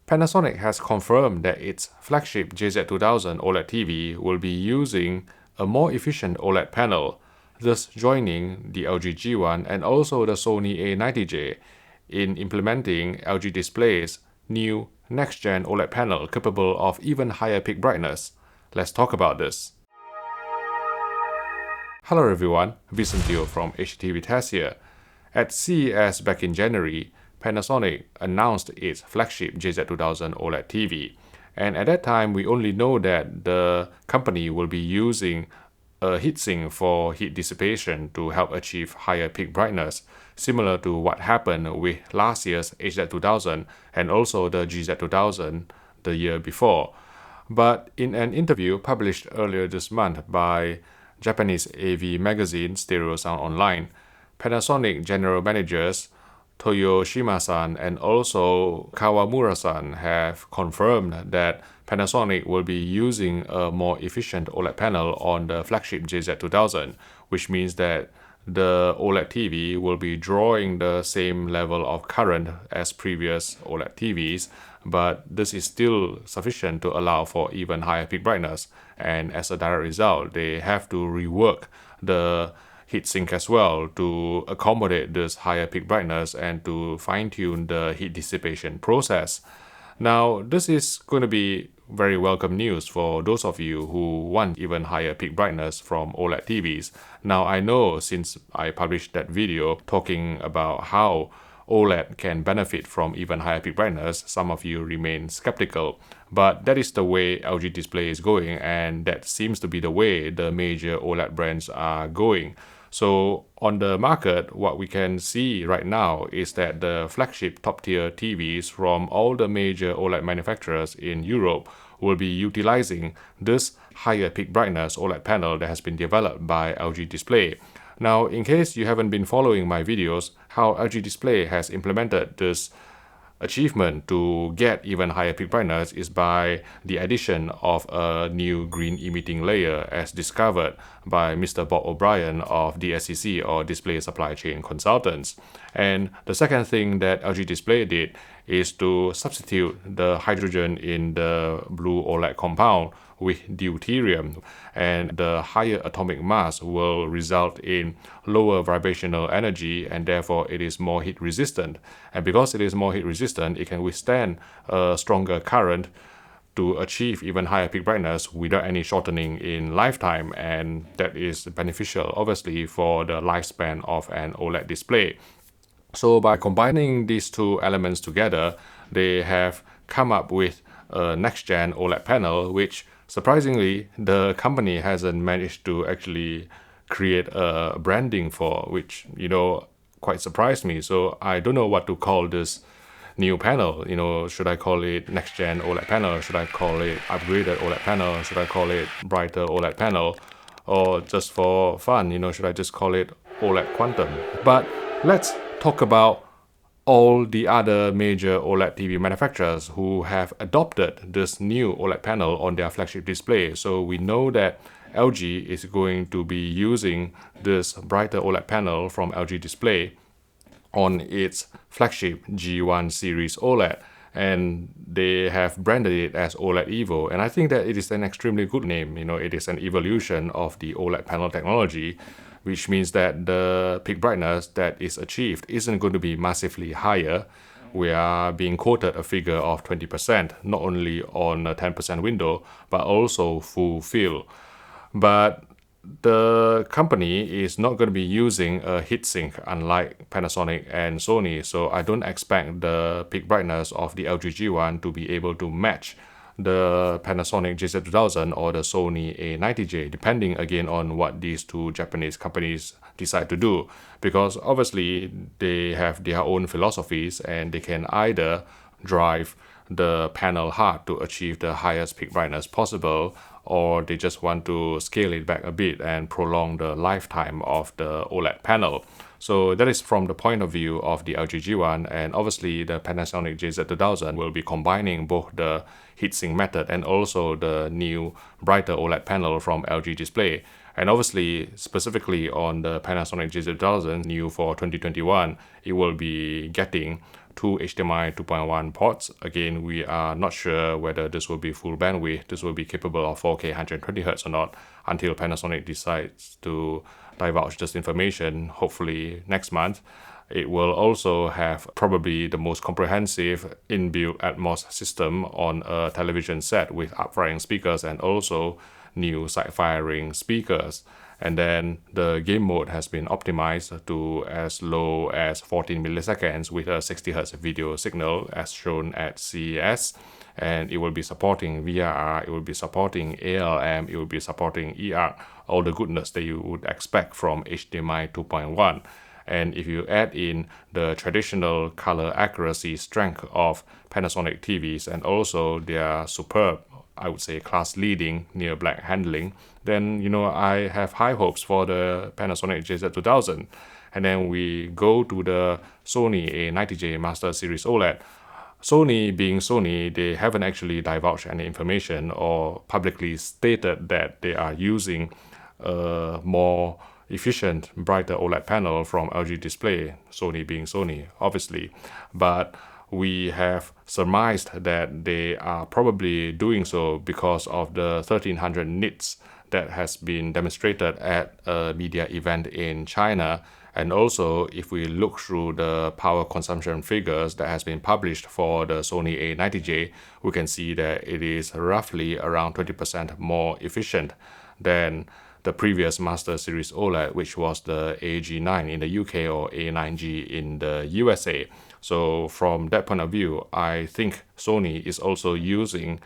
Panasonic has confirmed that its flagship JZ2000 OLED TV will be using a more efficient OLED panel, thus joining the LG G1 and also the Sony A90J in implementing LG Display's new next-gen OLED panel capable of even higher peak brightness. Let's talk about this. Hello everyone, Vicentio from HDTV Test here. At CES back in January, Panasonic announced its flagship JZ2000 OLED TV, and at that time we only know that the company will be using a heatsink for heat dissipation to help achieve higher peak brightness, similar to what happened with last year's HZ2000 and also the GZ2000 the year before. But in an interview published earlier this month by Japanese AV magazine Stereo Sound Online, Panasonic general managers Toyoshima-san and also Kawamura-san have confirmed that Panasonic will be using a more efficient OLED panel on the flagship JZ2000, which means that the OLED TV will be drawing the same level of current as previous OLED TVs, but this is still sufficient to allow for even higher peak brightness, and as a direct result, they have to rework the heatsink as well to accommodate this higher peak brightness and to fine-tune the heat dissipation process. Now, this is going to be very welcome news for those of you who want even higher peak brightness from OLED TVs. Now, I know since I published that video talking about how OLED can benefit from even higher peak brightness, some of you remain skeptical. But that is the way LG Display is going, and that seems to be the way the major OLED brands are going. So on the market, what we can see right now is that the flagship top-tier TVs from all the major OLED manufacturers in Europe will be utilizing this higher peak brightness OLED panel that has been developed by LG Display. Now, in case you haven't been following my videos, how LG Display has implemented this achievement to get even higher peak brightness is by the addition of a new green emitting layer as discovered by Mr. Bob O'Brien of DSCC or Display Supply Chain Consultants. And the second thing that LG Display did is to substitute the hydrogen in the blue OLED compound with deuterium, and the higher atomic mass will result in lower vibrational energy, and therefore it is more heat resistant. And because it is more heat resistant, it can withstand a stronger current to achieve even higher peak brightness without any shortening in lifetime, and that is beneficial obviously for the lifespan of an OLED display. So by combining these two elements together, they have come up with a next-gen OLED panel, which surprisingly, the company hasn't managed to actually create a branding for, which, quite surprised me. So I don't know what to call this new panel. Should I call it next-gen OLED panel? Should I call it upgraded OLED panel? Should I call it brighter OLED panel? Or just for fun, should I just call it OLED Quantum? But let's talk about all the other major OLED TV manufacturers who have adopted this new OLED panel on their flagship display. So we know that LG is going to be using this brighter OLED panel from LG Display on its flagship G1 series OLED, and they have branded it as OLED Evo. And I think that it is an extremely good name. It is an evolution of the OLED panel technology, which means that the peak brightness that is achieved isn't going to be massively higher. We are being quoted a figure of 20%, not only on a 10% window, but also full fill. But the company is not going to be using a heatsink unlike Panasonic and Sony, so I don't expect the peak brightness of the LG G1 to be able to match the Panasonic GZ2000 or the Sony A90J, depending again on what these two Japanese companies decide to do, because obviously they have their own philosophies and they can either drive the panel hard to achieve the highest peak brightness possible, or they just want to scale it back a bit and prolong the lifetime of the OLED panel. So that is from the point of view of the LG G1, and obviously the Panasonic GZ2000 will be combining both the heatsink method and also the new brighter OLED panel from LG Display. And obviously, specifically on the Panasonic G2000 new for 2021, it will be getting 2 HDMI 2.1 ports. Again, we are not sure whether this will be full bandwidth, this will be capable of 4K 120Hz or not, until Panasonic decides to divulge this information, hopefully next month. It will also have probably the most comprehensive inbuilt Atmos system on a television set with up-firing speakers and also new side-firing speakers. And then the game mode has been optimized to as low as 14 milliseconds with a 60Hz video signal as shown at CES. And it will be supporting VRR, it will be supporting ALM, it will be supporting ER, all the goodness that you would expect from HDMI 2.1. And if you add in the traditional color accuracy strength of Panasonic TVs and also their superb, I would say class-leading near black handling, then I have high hopes for the Panasonic JZ2000. And then we go to the Sony A90J Master Series OLED. Sony being Sony, they haven't actually divulged any information or publicly stated that they are using a more efficient, brighter OLED panel from LG Display, Sony being Sony, obviously. But we have surmised that they are probably doing so because of the 1300 nits that has been demonstrated at a media event in China. And also, if we look through the power consumption figures that has been published for the Sony A90J, we can see that it is roughly around 20% more efficient than the previous Master Series OLED, which was the AG9 in the UK or A9G in the USA. So from that point of view, I think Sony is also using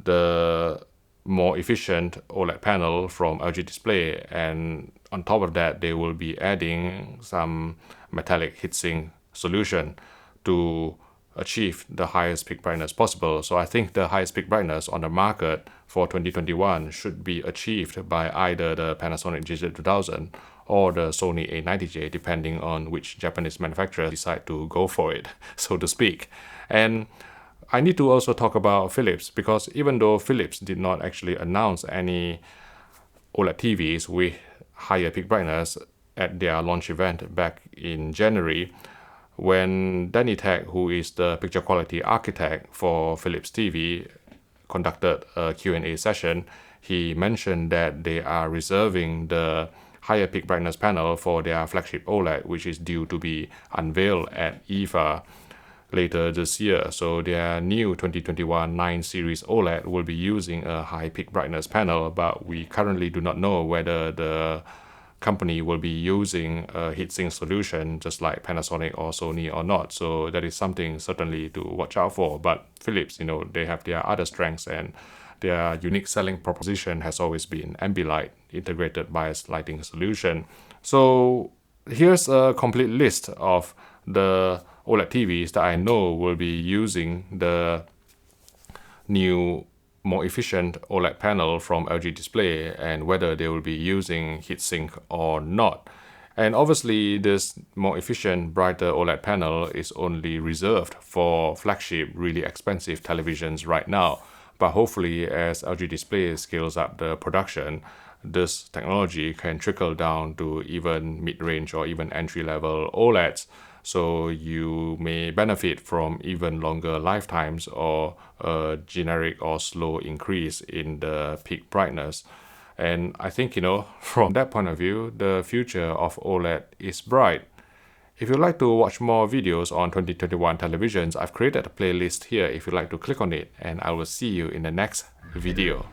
the more efficient OLED panel from LG Display, and on top of that, they will be adding some metallic heatsink solution to achieve the highest peak brightness possible. So I think the highest peak brightness on the market for 2021 should be achieved by either the Panasonic G2000 or the Sony A90J, depending on which Japanese manufacturer decide to go for it, so to speak. And I need to also talk about Philips, because even though Philips did not actually announce any OLED TVs with higher peak brightness at their launch event back in January, when Danny Tech, who is the picture quality architect for Philips TV, conducted a Q&A session, he mentioned that they are reserving the higher peak brightness panel for their flagship OLED, which is due to be unveiled at IFA later this year. So their new 2021 9 series OLED will be using a high peak brightness panel, but we currently do not know whether the company will be using a heatsink solution just like Panasonic or Sony or not. So that is something certainly to watch out for. But Philips, they have their other strengths, and their unique selling proposition has always been Ambilight, integrated bias lighting solution. So here's a complete list of the OLED TVs that I know will be using the new, more efficient OLED panel from LG Display, and whether they will be using heatsink or not. And obviously, this more efficient, brighter OLED panel is only reserved for flagship, really expensive televisions right now. But hopefully, as LG Display scales up the production, this technology can trickle down to even mid-range or even entry-level OLEDs. So you may benefit from even longer lifetimes or a generic or slow increase in the peak brightness. And I think, from that point of view, the future of OLED is bright. If you'd like to watch more videos on 2021 televisions, I've created a playlist here if you'd like to click on it, and I will see you in the next video.